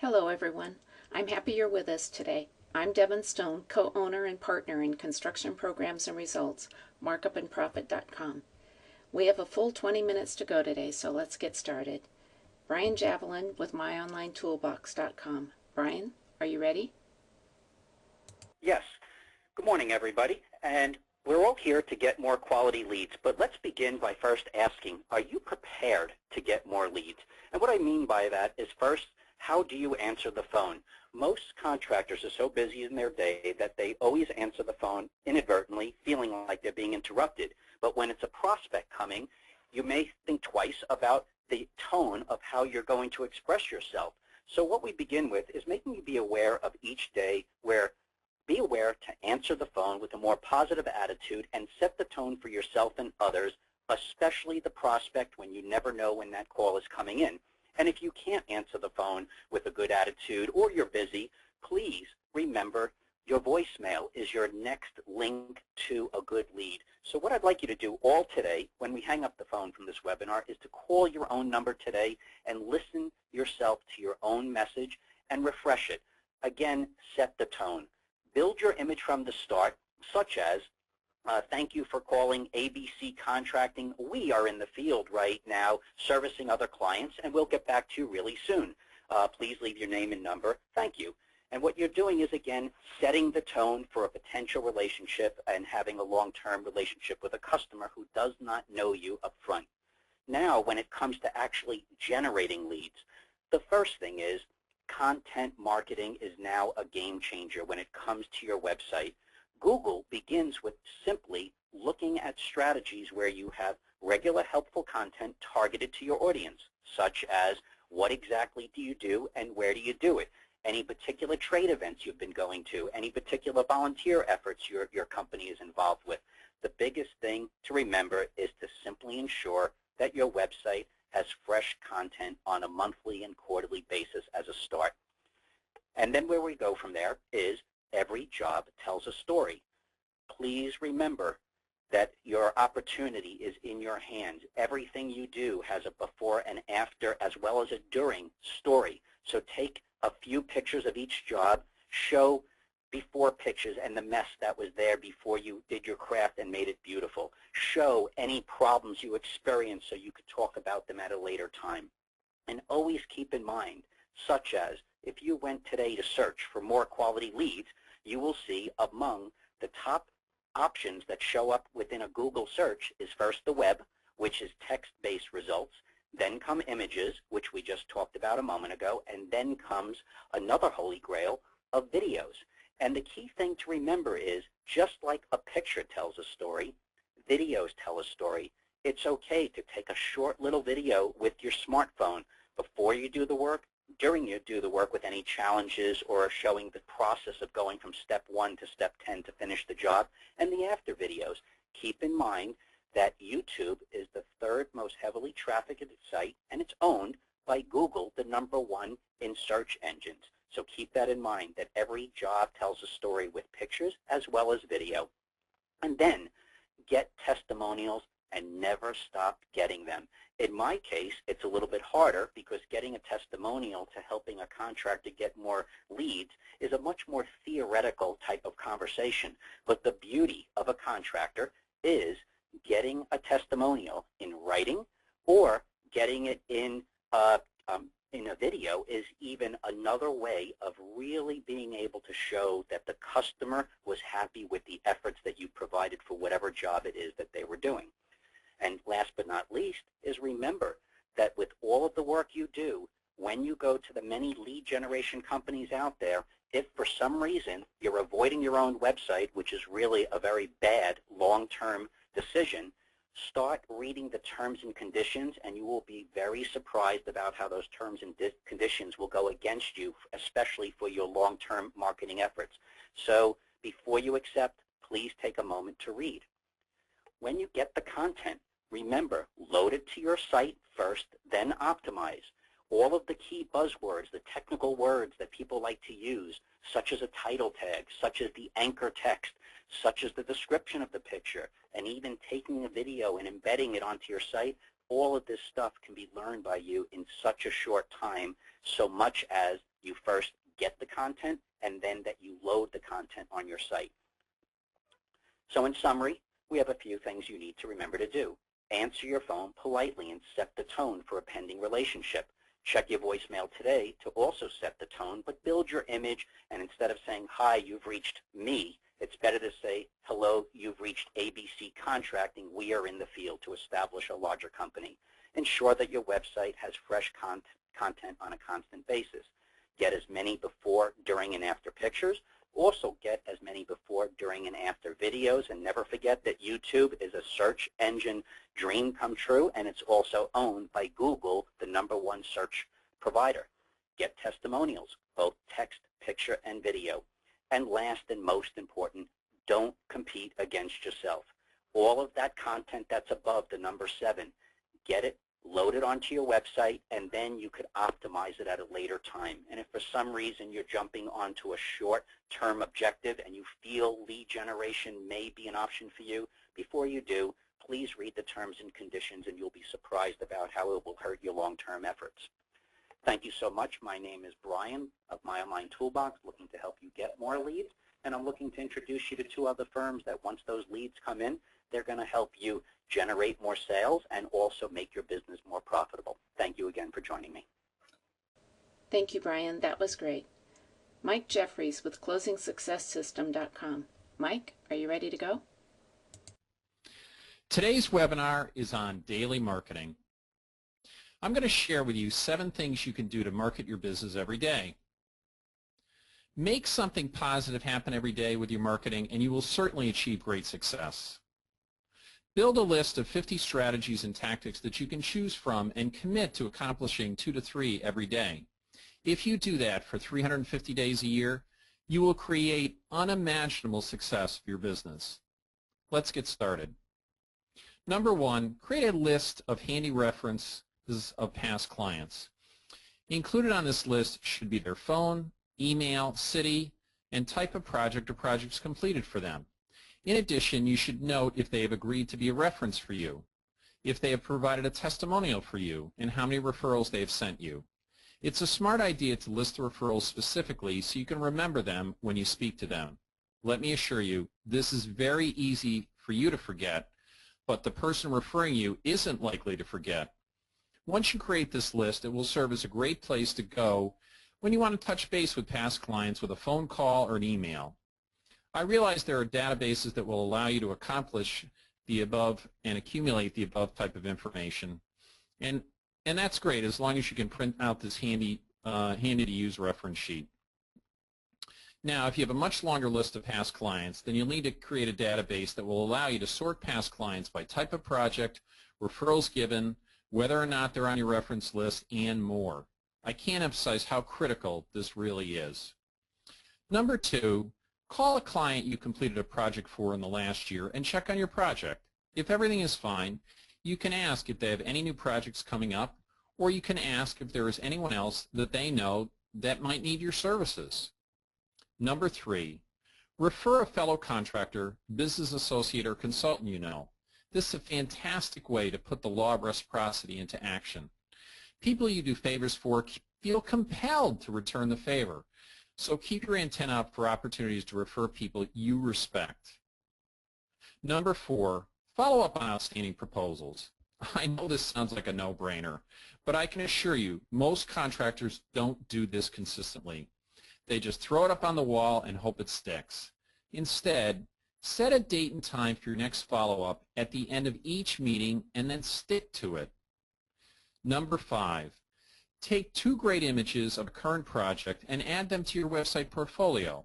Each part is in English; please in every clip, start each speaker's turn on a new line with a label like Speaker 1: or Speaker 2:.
Speaker 1: Hello everyone. I'm happy you're with us today. I'm Devin Stone, co-owner and partner in Construction Programs and Results, markupandprofit.com. We have a full 20 minutes to go today, so let's get started. Brian Javelin with myonlinetoolbox.com. Brian, are you ready?
Speaker 2: Yes. Good morning, everybody. And we're all here to get more quality leads, but let's begin by first asking, are you prepared to get more leads? And what I mean by that is first, how do you answer the phone? Most contractors are so busy in their day that they always answer the phone inadvertently, feeling like they're being interrupted. But when it's a prospect coming, you may think twice about the tone of how you're going to express yourself. So what we begin with is making you be aware of each day where be aware to answer the phone with a more positive attitude and set the tone for yourself and others, especially the prospect when you never know when that call is coming in. And if you can't answer the phone with a good attitude or you're busy, please remember your voicemail is your next link to a good lead. So what I'd like you to do all today when we hang up the phone from this webinar is to call your own number today and listen yourself to your own message and refresh it. Again, set the tone. Build your image from the start, such as, thank you for calling ABC Contracting. We are in the field right now servicing other clients, and we'll get back to you really soon. Please leave your name and number. Thank you. And what you're doing is, again, setting the tone for a potential relationship and having a long-term relationship with a customer who does not know you up front. Now, when it comes to actually generating leads, the first thing is content marketing is now a game changer when it comes to your website. Google begins with simply looking at strategies where you have regular helpful content targeted to your audience, such as what exactly do you do and where do you do it, any particular trade events you've been going to, any particular volunteer efforts your company is involved with. The biggest thing to remember is to simply ensure that your website has fresh content on a monthly and quarterly basis as a start. And then where we go from there is every job tells a story. Please remember that your opportunity is in your hands. Everything you do has a before and after as well as a during story. So take a few pictures of each job, show before pictures and the mess that was there before you did your craft and made it beautiful. Show any problems you experienced so you could talk about them at a later time. And always keep in mind, such as if you went today to search for more quality leads, you will see among the top options that show up within a Google search is first the web, which is text-based results, then come images, which we just talked about a moment ago, and then comes another holy grail of videos. And the key thing to remember is, just like a picture tells a story, videos tell a story. It's okay to take a short little video with your smartphone before you do the work, during you do the work with any challenges or showing the process of going from step 1 to step 10 to finish the job, and the after videos. Keep in mind that YouTube is the third most heavily trafficked site, and it's owned by Google, the #1 in search engines. So keep that in mind, that every job tells a story with pictures as well as video. And then get testimonials and never stop getting them. In my case, it's a little bit harder because getting a testimonial to helping a contractor get more leads is a much more theoretical type of conversation. But the beauty of a contractor is getting a testimonial in writing or getting it in a video is even another way of really being able to show that the customer was happy with the efforts that you provided for whatever job it is that they were doing. And last but not least is remember that with all of the work you do, when you go to the many lead generation companies out there, if for some reason you're avoiding your own website, which is really a very bad long-term decision, start reading the terms and conditions, and you will be very surprised about how those terms and conditions will go against you, especially for your long-term marketing efforts. So before you accept, please take a moment to read. When you get the content, remember, load it to your site first, then optimize. All of the key buzzwords, the technical words that people like to use, such as a title tag, such as the anchor text, such as the description of the picture, and even taking a video and embedding it onto your site, all of this stuff can be learned by you in such a short time, so much as you first get the content and then that you load the content on your site. So in summary, we have a few things you need to remember to do. Answer your phone politely and set the tone for a pending relationship. Check your voicemail today to also set the tone, but build your image, and instead of saying, "Hi, you've reached me," it's better to say, "Hello, you've reached ABC Contracting. We are in the field to establish a larger company." Ensure that your website has fresh content on a constant basis. Get as many before, during, and after pictures. Also get as many before, during, and after videos, and never forget that YouTube is a search engine dream come true, and it's also owned by Google, the #1 search provider. Get testimonials, both text, picture, and video. And last and most important, don't compete against yourself. All of that content that's above the number 7, get it, load it onto your website, and then you could optimize it at a later time. And if for some reason you're jumping onto a short-term objective and you feel lead generation may be an option for you, before you do, please read the terms and conditions and you'll be surprised about how it will hurt your long-term efforts. Thank you so much. My name is Brian of My Online Toolbox, looking to help you get more leads. And I'm looking to introduce you to 2 other firms that once those leads come in, they're going to help you generate more sales and also make your business more profitable. Thank you again for joining me.
Speaker 1: Thank you, Brian. That was great. Mike Jeffries with ClosingSuccessSystem.com. Mike, are you ready to go?
Speaker 3: Today's webinar is on daily marketing. I'm going to share with you 7 things you can do to market your business every day. Make something positive happen every day with your marketing and you will certainly achieve great success. Build a list of 50 strategies and tactics that you can choose from and commit to accomplishing 2 to 3 every day. If you do that for 350 days a year, you will create unimaginable success for your business. Let's get started. Number 1, create a list of handy references of past clients. Included on this list should be their phone, email, city, and type of project or projects completed for them. In addition, you should note if they have agreed to be a reference for you, if they have provided a testimonial for you, and how many referrals they have sent you. It's a smart idea to list the referrals specifically so you can remember them when you speak to them. Let me assure you, this is very easy for you to forget, but the person referring you isn't likely to forget. Once you create this list, it will serve as a great place to go when you want to touch base with past clients with a phone call or an email. I realize there are databases that will allow you to accomplish the above and accumulate the above type of information, and that's great as long as you can print out this handy to use reference sheet. Now, if you have a much longer list of past clients, then you'll need to create a database that will allow you to sort past clients by type of project, referrals given, whether or not they're on your reference list, and more. I can't emphasize how critical this really is. Number 2, call a client you completed a project for in the last year and check on your project. If everything is fine, you can ask if they have any new projects coming up, or you can ask if there is anyone else that they know that might need your services. Number 3, refer a fellow contractor, business associate, or consultant you know. This is a fantastic way to put the law of reciprocity into action. People you do favors for feel compelled to return the favor. So keep your antenna up for opportunities to refer people you respect. Number 4, follow up on outstanding proposals. I know this sounds like a no-brainer, but I can assure you most contractors don't do this consistently. They just throw it up on the wall and hope it sticks. Instead, set a date and time for your next follow-up at the end of each meeting and then stick to it. Number 5, take 2 great images of a current project and add them to your website portfolio.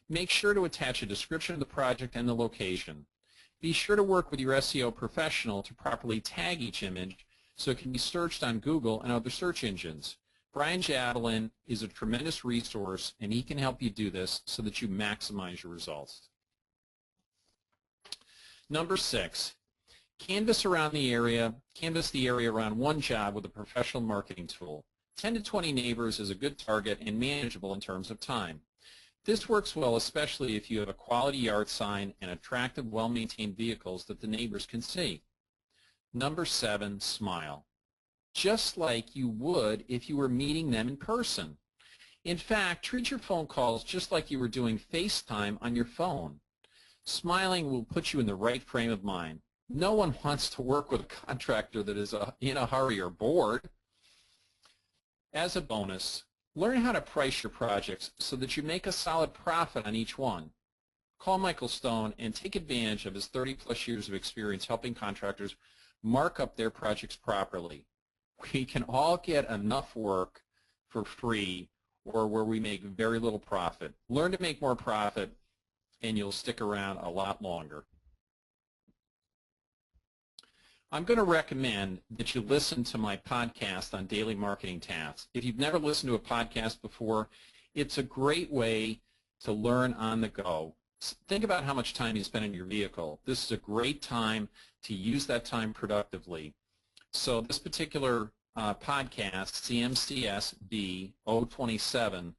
Speaker 3: Make sure to attach a description of the project and the location. Be sure to work with your SEO professional to properly tag each image so it can be searched on Google and other search engines. Brian Javelin is a tremendous resource, and he can help you do this so that you maximize your results. Number 6, canvass the area around one job with a professional marketing tool. 10 to 20 neighbors is a good target and manageable in terms of time. This works well especially if you have a quality yard sign and attractive, well-maintained vehicles that the neighbors can see. Number 7, smile. Just like you would if you were meeting them in person. In fact, treat your phone calls just like you were doing FaceTime on your phone. Smiling will put you in the right frame of mind. No one wants to work with a contractor that is in a hurry or bored. As a bonus, learn how to price your projects so that you make a solid profit on each one. Call Michael Stone and take advantage of his 30-plus years of experience helping contractors mark up their projects properly. We can all get enough work for free or where we make very little profit. Learn to make more profit and you'll stick around a lot longer. I'm going to recommend that you listen to my podcast on daily marketing tasks. If you've never listened to a podcast before, it's a great way to learn on the go. Think about how much time you spend in your vehicle. This is a great time to use that time productively. So this particular podcast, CMCSB 027,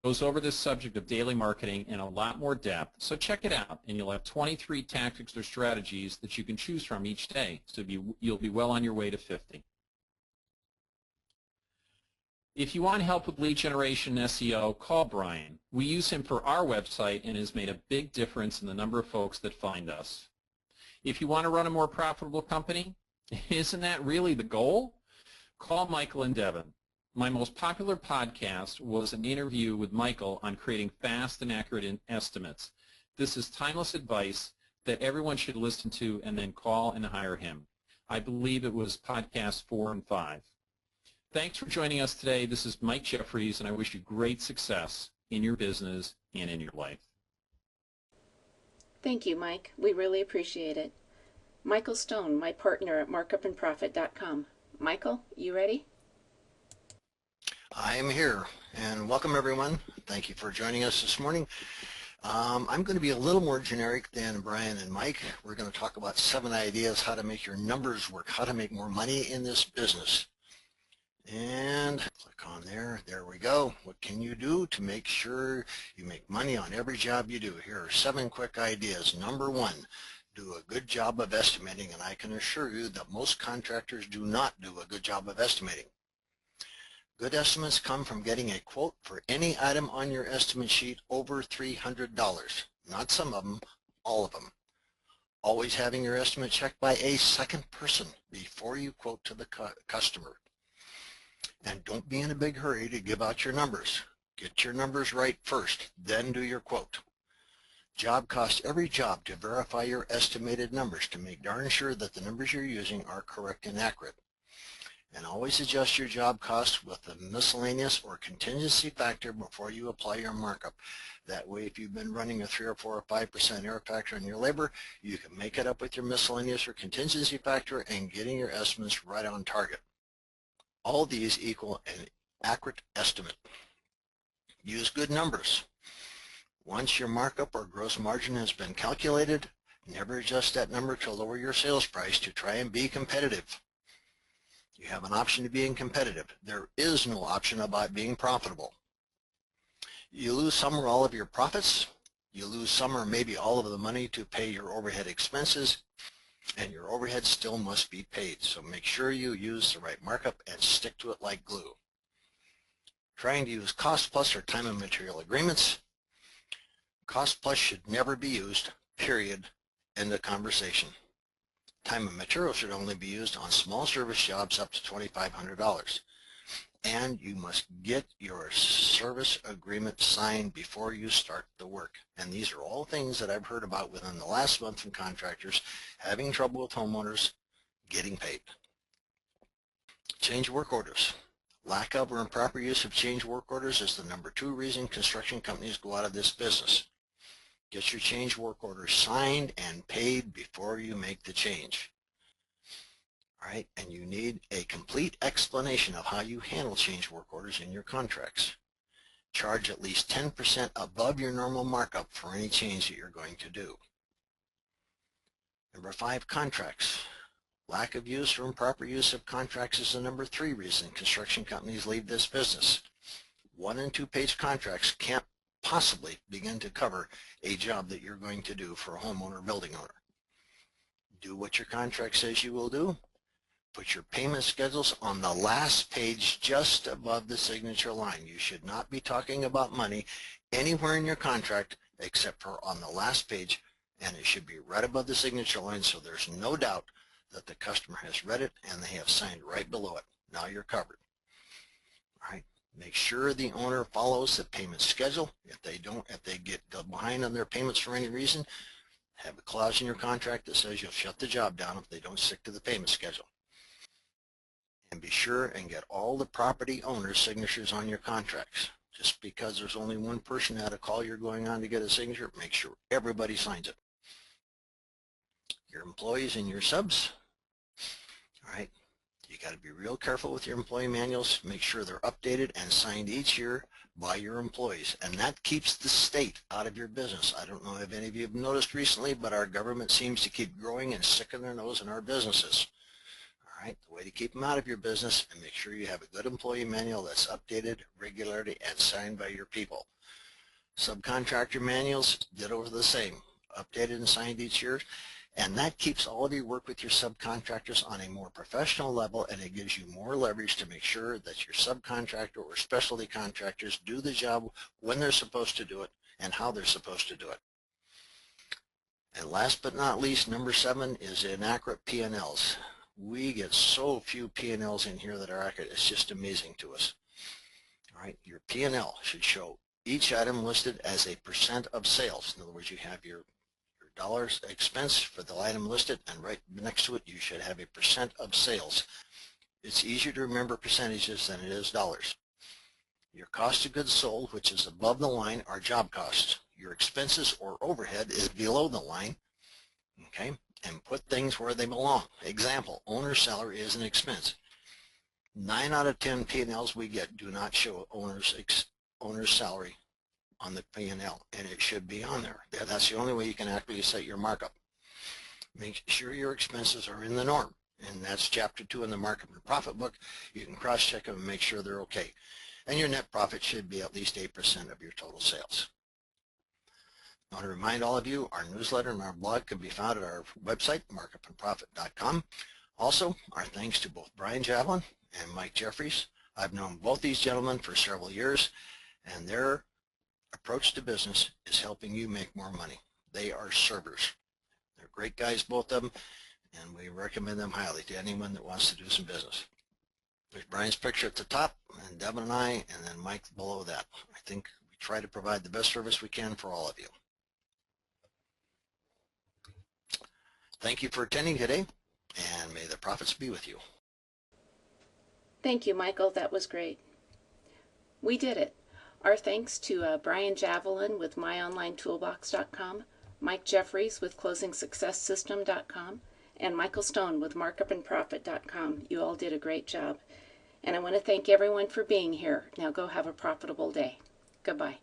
Speaker 3: goes over this subject of daily marketing in a lot more depth. So check it out, and you'll have 23 tactics or strategies that you can choose from each day. So you'll be well on your way to 50. If you want help with lead generation and SEO, call Brian. We use him for our website and has made a big difference in the number of folks that find us. If you want to run a more profitable company, isn't that really the goal? Call Michael and Devin. My most popular podcast was an interview with Michael on creating fast and accurate estimates. This is timeless advice that everyone should listen to and then call and hire him. I believe it was podcast 4 and 5. Thanks for joining us today. This is Mike Jeffries, and I wish you great success in your business and in your life.
Speaker 1: Thank you, Mike. We really appreciate it. Michael Stone, my partner at markupandprofit.com. Michael, you ready?
Speaker 4: I am here, and welcome everyone. Thank you for joining us this morning. I'm going to be a little more generic than Brian and Mike. We're going to talk about 7 ideas how to make your numbers work, how to make more money in this business. And click on there. There we go. What can you do to make sure you make money on every job you do? Here are 7 quick ideas. Number 1, do a good job of estimating, and I can assure you that most contractors do not do a good job of estimating. Good estimates come from getting a quote for any item on your estimate sheet over $300. Not some of them, all of them. Always having your estimate checked by a second person before you quote to the customer. And don't be in a big hurry to give out your numbers. Get your numbers right first, then do your quote. Job costs every job to verify your estimated numbers to make darn sure that the numbers you're using are correct and accurate. And always adjust your job costs with a miscellaneous or contingency factor before you apply your markup. That way, if you've been running a 3 or 4 or 5% error factor on your labor, you can make it up with your miscellaneous or contingency factor and getting your estimates right on target. All these equal an accurate estimate. Use good numbers. Once your markup or gross margin has been calculated, never adjust that number to lower your sales price to try and be competitive. You have an option to being competitive. There is no option about being profitable. You lose some or all of your profits. You lose some or maybe all of the money to pay your overhead expenses, and your overhead still must be paid. So make sure you use the right markup and stick to it like glue. Trying to use cost plus or time and material agreements. Cost plus should never be used, period. End of conversation. Time and material should only be used on small service jobs up to $2,500. And you must get your service agreement signed before you start the work. And these are all things that I've heard about within the last month from contractors having trouble with homeowners getting paid. Change work orders. Lack of or improper use of change work orders is the number 2 reason construction companies go out of this business. Get your change work orders signed and paid before you make the change. All right, and you need a complete explanation of how you handle change work orders in your contracts. Charge at least 10% above your normal markup for any change that you're going to do. Number 5, contracts. Lack of use or improper use of contracts is the number 3 reason construction companies leave this business. 1- and 2-page contracts can't possibly begin to cover a job that you're going to do for a homeowner or building owner. Do what your contract says you will do. Put your payment schedules on the last page just above the signature line. You should not be talking about money anywhere in your contract except for on the last page, and it should be right above the signature line so there's no doubt that the customer has read it and they have signed right below it. Now you're covered. All right. Make sure the owner follows the payment schedule. If they don't, if they get behind on their payments for any reason, have a clause in your contract that says you'll shut the job down if they don't stick to the payment schedule. And be sure and get all the property owners' signatures on your contracts. Just because there's only one person at a call you're going on to get a signature, make sure everybody signs it. Your employees and your subs, all right, you got to be real careful with your employee manuals. Make sure they're updated and signed each year by your employees, and that keeps the state out of your business. I don't know if any of you have noticed recently, but our government seems to keep growing and sticking their nose in our businesses. All right, the way to keep them out of your business and make sure you have a good employee manual that's updated regularly and signed by your people. Subcontractor manuals, ditto the same, updated and signed each year. And that keeps all of your work with your subcontractors on a more professional level, and it gives you more leverage to make sure that your subcontractor or specialty contractors do the job when they're supposed to do it and how they're supposed to do it. And last but not least, number 7 is inaccurate P&Ls. We get so few P&Ls in here that are accurate. It's just amazing to us. All right, your P&L should show each item listed as a % of sales. In other words, you have your dollars expense for the item listed, and right next to it you should have a % of sales. It's easier to remember percentages than it is dollars. Your cost of goods sold, which is above the line, are job costs. Your expenses or overhead is below the line, okay? And put things where they belong. Example, owner's salary is an expense. 9 out of 10 P&Ls we get do not show owner's salary on the P&L, and it should be on there. That's the only way you can actually set your markup. Make sure your expenses are in the norm, and that's chapter 2 in the markup and profit book. You can cross-check them and make sure they're okay. And your net profit should be at least 8% of your total sales. I want to remind all of you, our newsletter and our blog can be found at our website, markupandprofit.com. Also, our thanks to both Brian Javelin and Mike Jeffries. I've known both these gentlemen for several years, and their approach to business is helping you make more money. They are servers. They're great guys, both of them, and we recommend them highly to anyone that wants to do some business. There's Brian's picture at the top, and Devin and I, and then Mike below that. I think we try to provide the best service we can for all of you. Thank you for attending today, and may the profits be with you.
Speaker 1: Thank you, Michael. That was great. We did it. Our thanks to Brian Javelin with myonlinetoolbox.com, Mike Jeffries with closingsuccesssystem.com, and Michael Stone with markupandprofit.com. You all did a great job. And I want to thank everyone for being here. Now go have a profitable day. Goodbye.